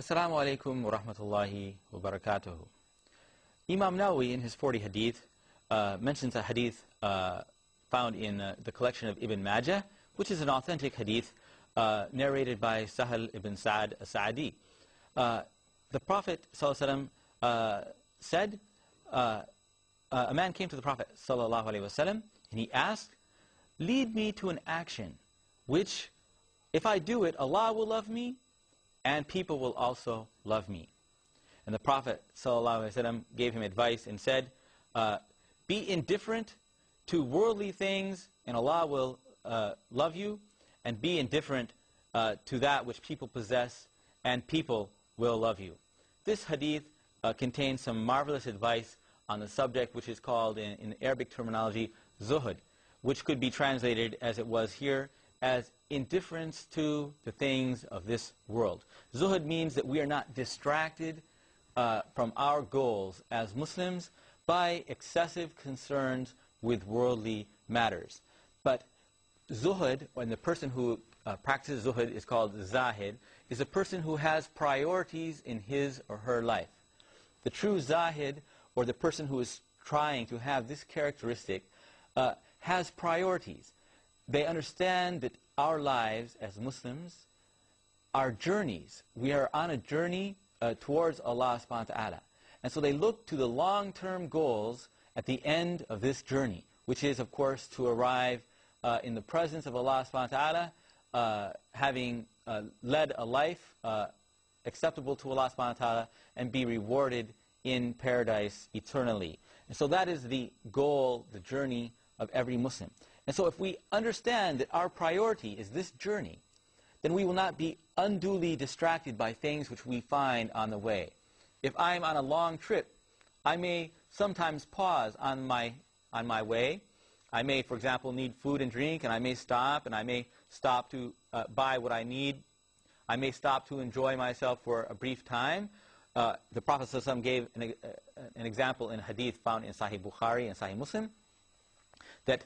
Assalamu alaikum wa rahmatullahi wa barakatuhu. Imam Nawawi in his 40 hadith mentions a hadith found in the collection of Ibn Majah, which is an authentic hadith narrated by Sahal ibn Sa'ad as-Sa'adi. The Prophet ﷺ said, a man came to the Prophet ﷺ and he asked, "Lead me to an action which, if I do it, Allah will love me and people will also love me." And the Prophet ﷺ gave him advice and said, be indifferent to worldly things and Allah will love you, and be indifferent to that which people possess and people will love you. This hadith contains some marvelous advice on the subject, which is called in Arabic terminology zuhud, which could be translated as it was here as indifference to the things of this world. Zuhud means that we are not distracted from our goals as Muslims by excessive concerns with worldly matters. But zuhud, when the person who practices zuhud is called zahid, is a person who has priorities in his or her life. The true zahid, or the person who is trying to have this characteristic, has priorities. They understand that our lives as Muslims are journeys. We are on a journey towards Allah subhanahu wa ta'ala. And so they look to the long-term goals at the end of this journey, which is, of course, to arrive in the presence of Allah subhanahu wa ta'ala, having led a life acceptable to Allah subhanahu wa ta'ala, and be rewarded in paradise eternally. And so that is the goal, the journey of every Muslim. And so if we understand that our priority is this journey, then we will not be unduly distracted by things which we find on the way. If I'm on a long trip, I may sometimes pause on my way. I may, for example, need food and drink, and I may stop, and I may stop to buy what I need. I may stop to enjoy myself for a brief time. The Prophet ﷺ gave an example in a hadith found in Sahih Bukhari and Sahih Muslim, that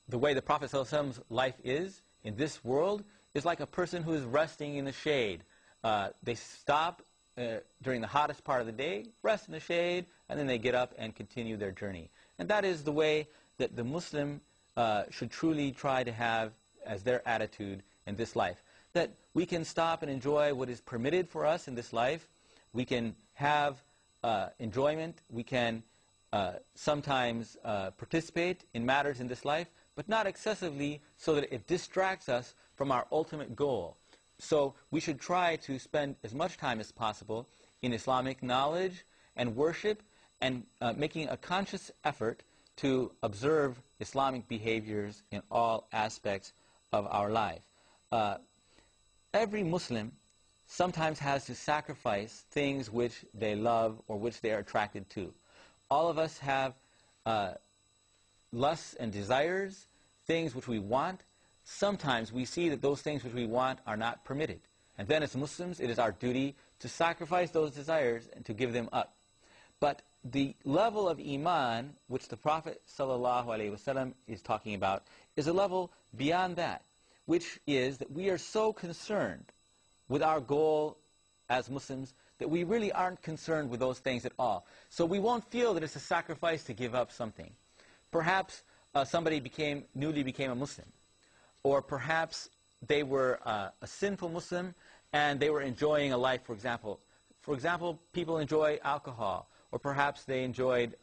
the way the Prophet ﷺ's life is in this world is like a person who is resting in the shade. They stop during the hottest part of the day, rest in the shade, and then they get up and continue their journey. And that is the way that the Muslim should truly try to have as their attitude in this life. That we can stop and enjoy what is permitted for us in this life. We can have enjoyment. We can sometimes participate in matters in this life, but not excessively so that it distracts us from our ultimate goal. So we should try to spend as much time as possible in Islamic knowledge and worship, and making a conscious effort to observe Islamic behaviors in all aspects of our life. Every Muslim sometimes has to sacrifice things which they love or which they are attracted to. All of us have lusts and desires, things which we want. Sometimes we see that those things which we want are not permitted. And then as Muslims, it is our duty to sacrifice those desires and to give them up. But the level of Iman, which the Prophet ﷺ is talking about, is a level beyond that, which is that we are so concerned with our goal as Muslims that we really aren't concerned with those things at all. So we won't feel that it's a sacrifice to give up something. Perhaps somebody newly became a Muslim. Or perhaps they were a sinful Muslim and they were enjoying a life, for example. For example, people enjoy alcohol, or perhaps they enjoyed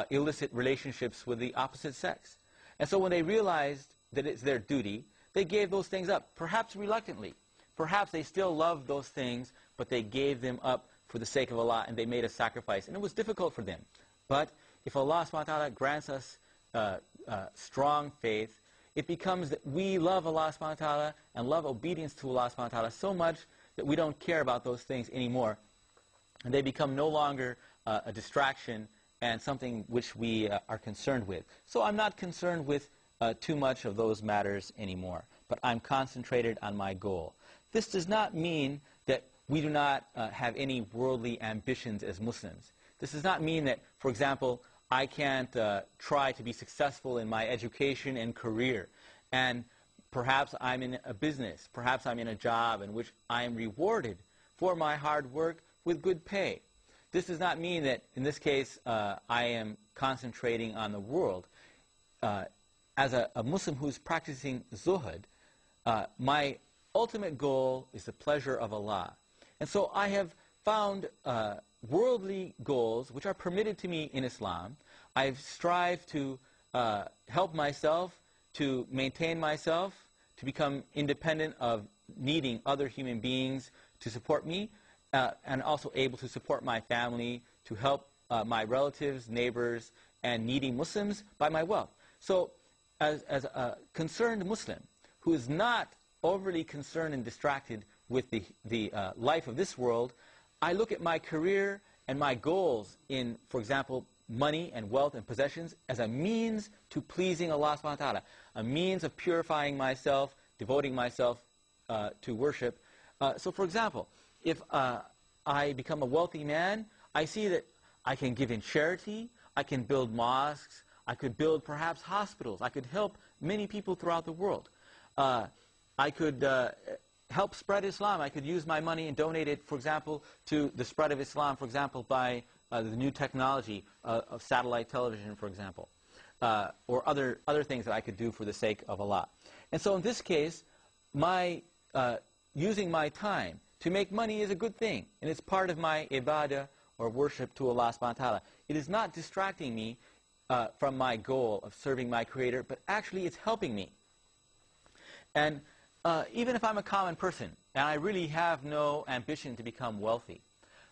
illicit relationships with the opposite sex. And so when they realized that it's their duty, they gave those things up, perhaps reluctantly. Perhaps they still loved those things, but they gave them up for the sake of Allah, and they made a sacrifice. And it was difficult for them. But if Allah subhanahu wa ta'ala grants us strong faith, it becomes that we love Allah subhanahu wa ta'ala and love obedience to Allah subhanahu wa ta'ala so much that we don't care about those things anymore. And they become no longer a distraction and something which we are concerned with. So I'm not concerned with too much of those matters anymore, but I'm concentrated on my goal. This does not mean that we do not have any worldly ambitions as Muslims. This does not mean that, for example, I can't try to be successful in my education and career, and Perhaps I'm in a business, perhaps I'm in a job in which I am rewarded for my hard work with good pay. This does not mean that, in this case, I am concentrating on the world. As a Muslim who's practicing zuhud, my ultimate goal is the pleasure of Allah. And so I have found worldly goals which are permitted to me in Islam. I've strived to help myself, to maintain myself, to become independent of needing other human beings to support me, and also able to support my family, to help my relatives, neighbors, and needy Muslims by my wealth. So as a concerned Muslim who is not overly concerned and distracted with the life of this world, I look at my career and my goals in, for example, money and wealth and possessions as a means to pleasing Allah subhanahu wa ta'ala, a means of purifying myself, devoting myself to worship. So for example, if I become a wealthy man, I see that I can give in charity, I can build mosques, I could build perhaps hospitals, I could help many people throughout the world. I could help spread Islam. I could use my money and donate it, for example, to the spread of Islam, for example, by the new technology of satellite television, for example, or other things that I could do for the sake of Allah. And so in this case, using my time to make money is a good thing, and it's part of my ibadah or worship to Allah subhanahu wa ta'ala. It is not distracting me from my goal of serving my Creator, but actually it's helping me. And even if I'm a common person, and I really have no ambition to become wealthy,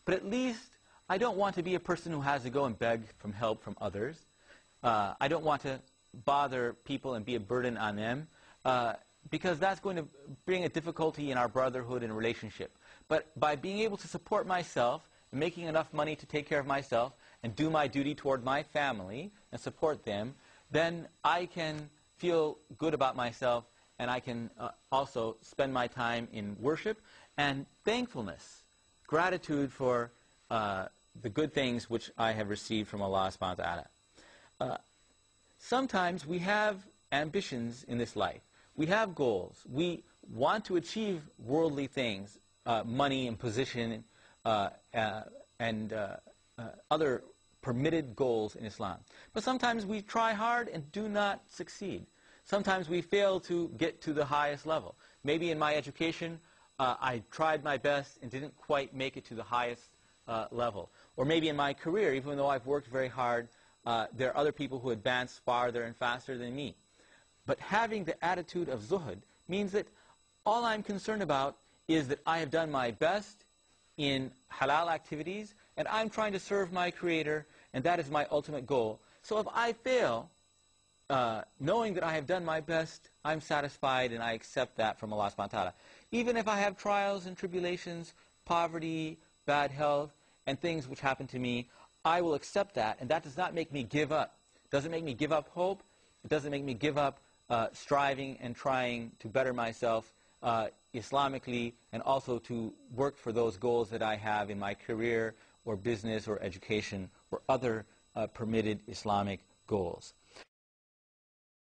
but at least I don't want to be a person who has to go and beg for help from others. I don't want to bother people and be a burden on them, because that's going to bring a difficulty in our brotherhood and relationship. But by being able to support myself, and making enough money to take care of myself, and do my duty toward my family, and support them, then I can feel good about myself, and I can also spend my time in worship and thankfulness, gratitude for the good things which I have received from Allah subhanahu wa ta'ala. Sometimes we have ambitions in this life. We have goals. We want to achieve worldly things, money and position, and other permitted goals in Islam. But sometimes we try hard and do not succeed. Sometimes we fail to get to the highest level. Maybe in my education, I tried my best and didn't quite make it to the highest level. Or maybe in my career, even though I've worked very hard, there are other people who advance farther and faster than me. But having the attitude of zuhud means that all I'm concerned about is that I have done my best in halal activities, and I'm trying to serve my Creator, and that is my ultimate goal. So if I fail, knowing that I have done my best, I'm satisfied, and I accept that from Allah subhanahu wa ta'ala. Even if I have trials and tribulations, poverty, bad health, and things which happen to me, I will accept that, and that does not make me give up. It doesn't make me give up hope. It doesn't make me give up striving and trying to better myself Islamically, and also to work for those goals that I have in my career or business or education or other permitted Islamic goals.